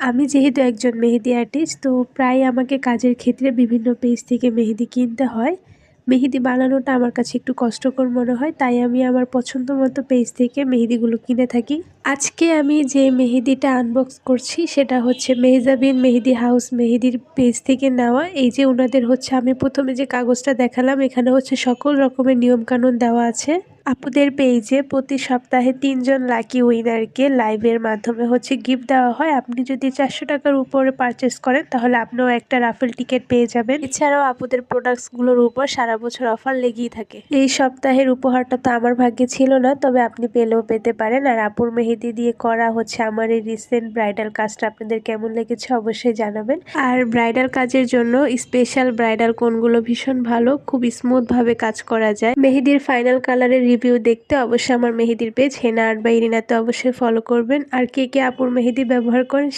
আমি যেহেতু একজন মেহেদি আর্টিস্ট, তো প্রায় আমাকে কাজের ক্ষেত্রে বিভিন্ন পেজ থেকে মেহেদি কিনতে হয়। মেহেদি বানানোটা আমার কাছে একটু কষ্টকর মনে হয়, তাই আমি আমার পছন্দ মতো পেজ থেকে মেহেদিগুলো কিনে থাকি। আজকে আমি যে মেহেদিটা আনবক্স করছি সেটা হচ্ছে মেহজাবিন মেহেদি হাউস মেহেদির পেজ থেকে নেওয়া। এই যে ওনাদের হচ্ছে আমি প্রথমে যে কাগজটা দেখালাম, এখানে হচ্ছে সকল রকমের নিয়মকানুন দেওয়া আছে। আপুদের পেজে প্রতি সপ্তাহে ৩ জন লাকি উইনারকে লাইভের মাধ্যমে হচ্ছে গিফট দেওয়া হয়। আপনি যদি 400 টাকার উপরে পারচেস করেন তাহলে আপনিও একটা রাফেল টিকিট পেয়ে যাবেন। এছাড়াও আপুদের প্রোডাক্টসগুলোর উপর সারা বছর অফার লেগেই থাকে। এই সপ্তাহের উপহারটা তো আমার ভাগ্যে ছিল না, তবে আপনি পেলেও পেতে পারেন। আর আপুর মেহেদি দিয়ে করা হচ্ছে আমার এই রিসেন্ট ব্রাইডাল কাজটা আপনাদের কেমন লেগেছে অবশ্যই জানাবেন। আর ব্রাইডাল কাজের জন্য স্পেশাল ব্রাইডাল কোনগুলো ভীষণ ভালো, খুব স্মুথ ভাবে কাজ করা যায়। মেহেদির ফাইনাল কালারের রিভিউ দেখতে অবশ্যই আমার মেহেদির পেজ হেনা আর্ট বাই ইরিনাতে অবশ্যই ফলো করবেন। আর কে কে আপুর মেহেদি ব্যবহার করেন